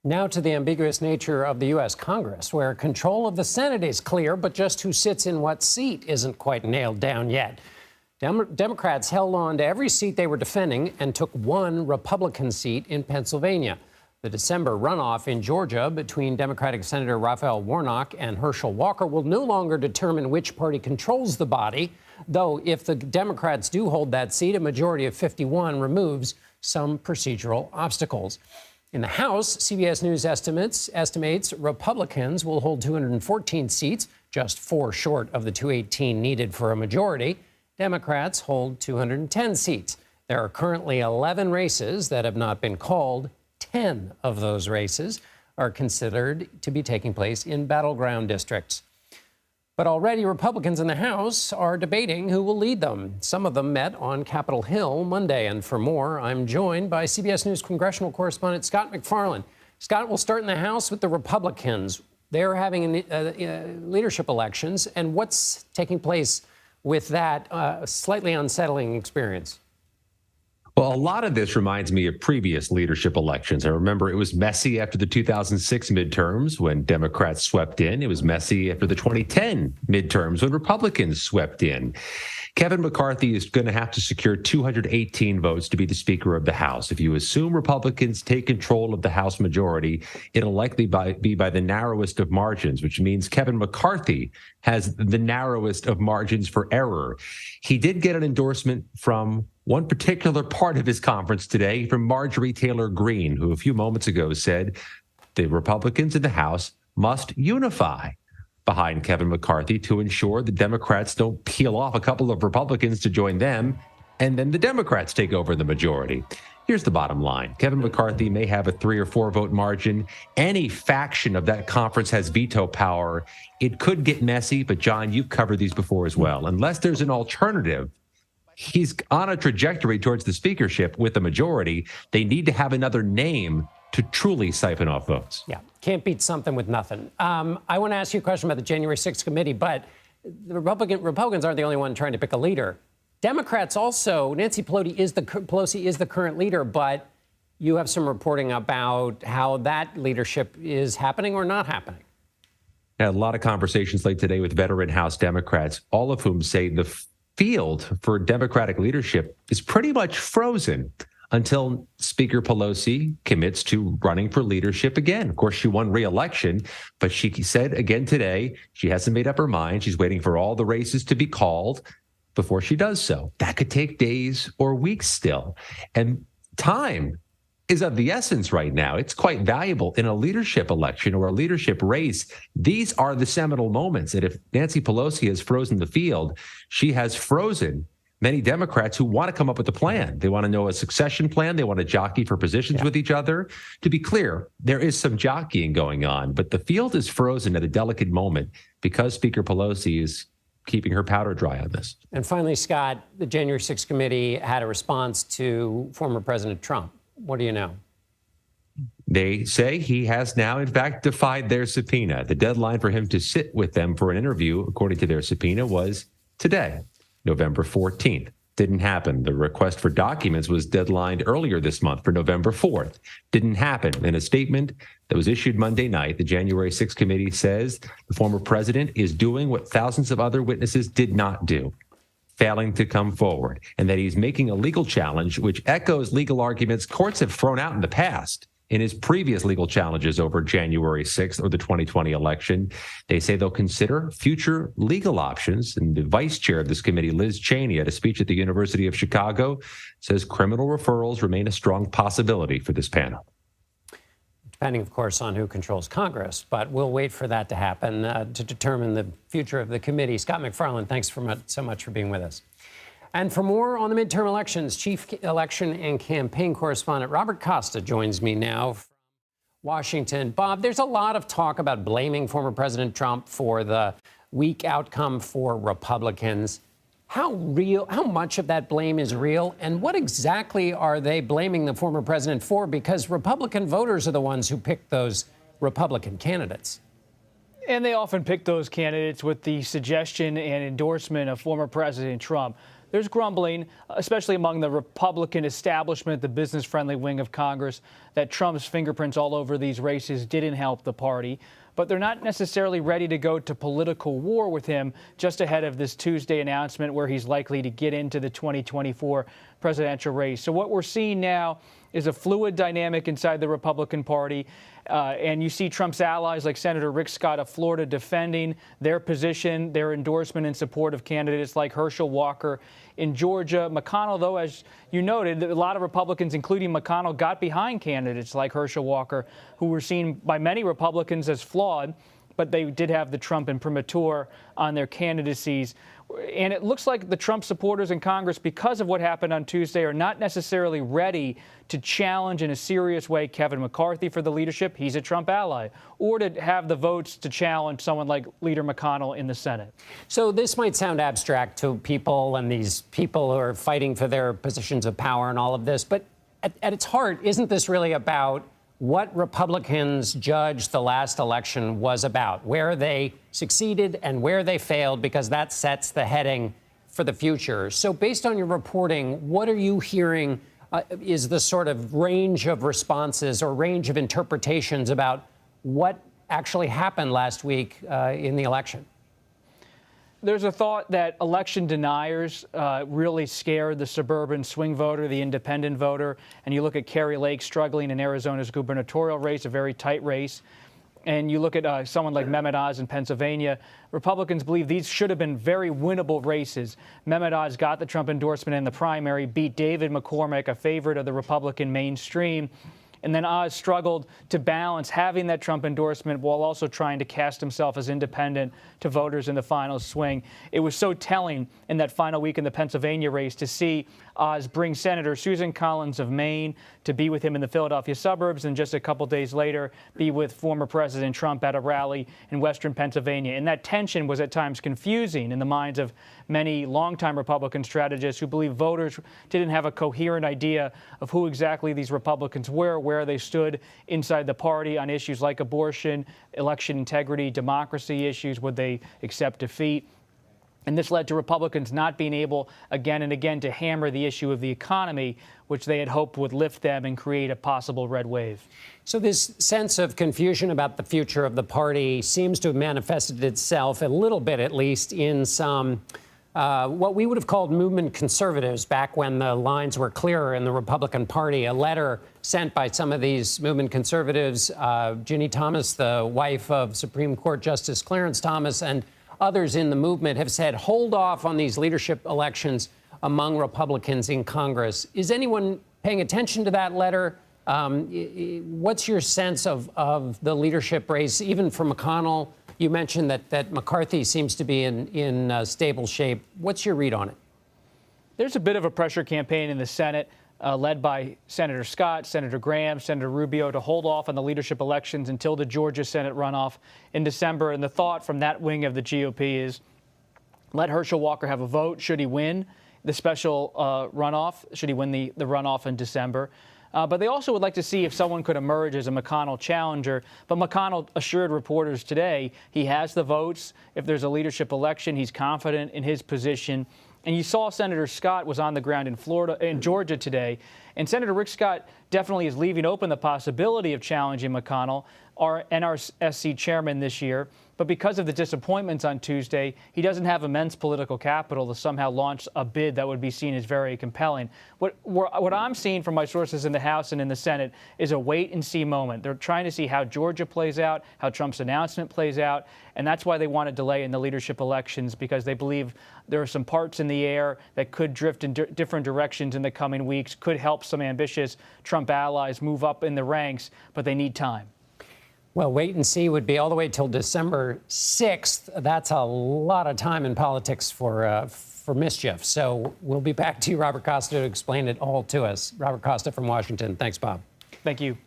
Now to the ambiguous nature of the U.S. Congress, where control of the Senate is clear, but just who sits in what seat isn't quite nailed down yet. Democrats held on to every seat they were defending and took one Republican seat in Pennsylvania. The December runoff in Georgia between Democratic Senator Raphael Warnock and Herschel Walker will no longer determine which party controls the body, though if the Democrats do hold that seat, a majority of 51 removes some procedural obstacles. In the House, CBS News estimates Republicans will hold 214 seats, just 4 short of the 218 needed for a majority. Democrats hold 210 seats. There are currently 11 races that have not been called. 10 of those races are considered to be taking place in battleground districts. But already Republicans in the House are debating who will lead them. Some of them met on Capitol Hill Monday. And for more, I'm joined by CBS News congressional correspondent Scott MacFarlane. Scott, we'll start in the House with the Republicans. They're having leadership elections. And what's taking place with that slightly unsettling experience? Well, a lot of this reminds me of previous leadership elections. I remember it was messy after the 2006 midterms when Democrats swept in. It was messy after the 2010 midterms when Republicans swept in. Kevin McCarthy is going to have to secure 218 votes to be the Speaker of the House. If you assume Republicans take control of the House majority, it'll likely be by the narrowest of margins, which means Kevin McCarthy has the narrowest of margins for error. He did get an endorsement from one particular part of his conference today from Marjorie Taylor Greene, who a few moments ago said the Republicans in the House must unify behind Kevin McCarthy to ensure the Democrats don't peel off a couple of Republicans to join them, and then the Democrats take over the majority. Here's the bottom line. Kevin McCarthy may have a 3 or 4 vote margin. Any faction of that conference has veto power. It could get messy, but John, you've covered these before as well. Unless there's an alternative, he's on a trajectory towards the speakership with the majority. They need to have another name to truly siphon off votes. Yeah, can't beat something with nothing. I want to ask you a question about the January 6th committee, but the Republicans aren't the only one trying to pick a leader. Democrats also, Nancy Pelosi is the current leader, but you have some reporting about how that leadership is happening or not happening. I had a lot of conversations late today with veteran House Democrats, all of whom say the field for Democratic leadership is pretty much frozen until Speaker Pelosi commits to running for leadership again. Of course, she won re-election, but she said again today she hasn't made up her mind. She's waiting for all the races to be called before she does so. That could take days or weeks still. And time is of the essence right now. It's quite valuable in a leadership election or a leadership race. These are the seminal moments. And if Nancy Pelosi has frozen the field, she has frozen many Democrats who want to come up with a plan. They want to know a succession plan. They want to jockey for positions with each other. To be clear, there is some jockeying going on, but the field is frozen at a delicate moment because Speaker Pelosi is keeping her powder dry on this. And finally, Scott, the January 6th committee had a response to former President Trump. What do you know? They say he has now, in fact, defied their subpoena. The deadline for him to sit with them for an interview, according to their subpoena, was today, November 14th. Didn't happen. The request for documents was deadlined earlier this month for November 4th. Didn't happen. In a statement that was issued Monday night, the January 6th committee says the former president is doing what thousands of other witnesses did not do, failing to come forward, and that he's making a legal challenge which echoes legal arguments courts have thrown out in the past in his previous legal challenges over January 6th or the 2020 election. They say they'll consider future legal options. And the vice chair of this committee, Liz Cheney, at a speech at the University of Chicago, says criminal referrals remain a strong possibility for this panel. Depending, of course, on who controls Congress. But we'll wait for that to happen to determine the future of the committee. Scott MacFarlane, thanks so much for being with us. And for more on the midterm elections, Chief Election and Campaign Correspondent Robert Costa joins me now from Washington. Bob, there's a lot of talk about blaming former President Trump for the weak outcome for Republicans. How much of that blame is real, and what exactly are they blaming the former president for? Because Republican voters are the ones who picked those Republican candidates. And they often pick those candidates with the suggestion and endorsement of former President Trump. There's grumbling, especially among the Republican establishment, the business-friendly wing of Congress, that Trump's fingerprints all over these races didn't help the party. But they're not necessarily ready to go to political war with him just ahead of this Tuesday announcement where he's likely to get into the 2024 presidential race. So what we're seeing now is a fluid dynamic inside the Republican Party. And you see Trump's allies like Senator Rick Scott of Florida defending their position, their endorsement in support of candidates like Herschel Walker in Georgia. McConnell, though, as you noted, a lot of Republicans, including McConnell, got behind candidates like Herschel Walker, who were seen by many Republicans as flawed, but they did have the Trump imprimatur on their candidacies. And it looks like the Trump supporters in Congress, because of what happened on Tuesday, are not necessarily ready to challenge in a serious way Kevin McCarthy for the leadership. He's a Trump ally. Or to have the votes to challenge someone like Leader McConnell in the Senate. So this might sound abstract to people and these people who are fighting for their positions of power and all of this. But at its heart, isn't this really about what Republicans judged the last election was about, where they succeeded and where they failed, because that sets the heading for the future? So based on your reporting, what are you hearing is the sort of range of responses or range of interpretations about what actually happened last week in the election? There's a thought that election deniers really scared the suburban swing voter, the independent voter. And you look at Kari Lake struggling in Arizona's gubernatorial race, a very tight race. And you look at someone like Mehmet Oz in Pennsylvania. Republicans believe these should have been very winnable races. Mehmet Oz got the Trump endorsement in the primary, beat David McCormick, a favorite of the Republican mainstream. And then Oz struggled to balance having that Trump endorsement while also trying to cast himself as independent to voters in the final swing. It was so telling in that final week in the Pennsylvania race to see Oz bring Senator Susan Collins of Maine to be with him in the Philadelphia suburbs, and just a couple days later be with former President Trump at a rally in western Pennsylvania. And that tension was at times confusing in the minds of many longtime Republican strategists who believe voters didn't have a coherent idea of who exactly these Republicans were, where they stood inside the party on issues like abortion, election integrity, democracy issues. Would they accept defeat? And this led to Republicans not being able again and again to hammer the issue of the economy, which they had hoped would lift them and create a possible red wave. So this sense of confusion about the future of the party seems to have manifested itself a little bit, at least, in some what we would have called movement conservatives back when the lines were clearer in the Republican Party. A letter sent by some of these movement conservatives, Ginny Thomas, the wife of Supreme Court Justice Clarence Thomas, and others in the movement have said, hold off on these leadership elections among Republicans in Congress. Is anyone paying attention to that letter? What's your sense of the leadership race, even for McConnell? You mentioned that McCarthy seems to be in stable shape. What's your read on it? There's a bit of a pressure campaign in the Senate led by Senator Scott, Senator Graham, Senator Rubio to hold off on the leadership elections until the Georgia Senate runoff in December. And the thought from that wing of the GOP is let Herschel Walker have a vote should he win the special runoff, should he win the runoff in December. But they also would like to see if someone could emerge as a McConnell challenger. But McConnell assured reporters today he has the votes. If there's a leadership election, he's confident in his position. And you saw Senator Scott was on the ground in Georgia today. And Senator Rick Scott definitely is leaving open the possibility of challenging McConnell, our NRSC chairman this year. But because of the disappointments on Tuesday, he doesn't have immense political capital to somehow launch a bid that would be seen as very compelling. What I'm seeing from my sources in the House and in the Senate is a wait-and-see moment. They're trying to see how Georgia plays out, how Trump's announcement plays out, and that's why they want to delay in the leadership elections, because they believe there are some parts in the air that could drift in different directions in the coming weeks, could help some ambitious Trump allies move up in the ranks, but they need time. Well, wait and see would be all the way till December 6th. That's a lot of time in politics for mischief. So we'll be back to you, Robert Costa, to explain it all to us. Robert Costa from Washington. Thanks, Bob. Thank you.